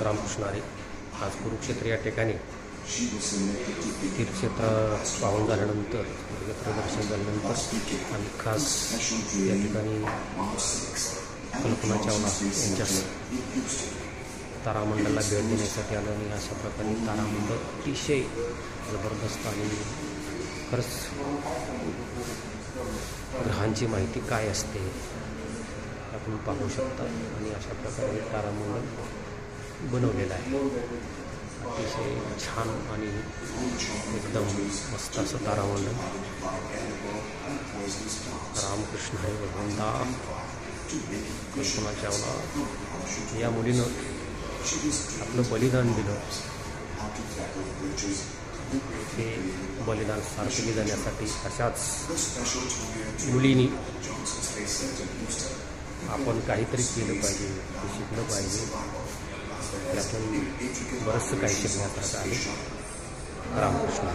रामकृष्ण हरी. आज कुरुक्षेत्र या ठिकाणी तीर्थक्षेत्र पाहून झाल्यानंतर दर्शन झाल्यानंतर आम्ही खास या ठिकाणी कल्पना चावला यांच्या तारामंडलला भेट देण्यासाठी आलो आणि अशा प्रकारे तारामंडल अतिशय जबरदस्त आणि खरंच ग्रहांची माहिती काय असते आपण पाहू शकता. आणि अशा प्रकारे तारामंडल बनवलेलं आहे. अतिशय छान आणि एकदम मस्त असं तारामंडल. रामकृष्ण हरी भगवंता. कल्पना चावला या मुलीनं आपलं बलिदान दिलं. ते बलिदान सार्थकी जाण्यासाठी अशाच मुलींनी आपण काहीतरी केलं पाहिजे, शिकलं पाहिजे. त्यातून बरंचसं काही शिकण्यासारखं आहे. रामकृष्ण.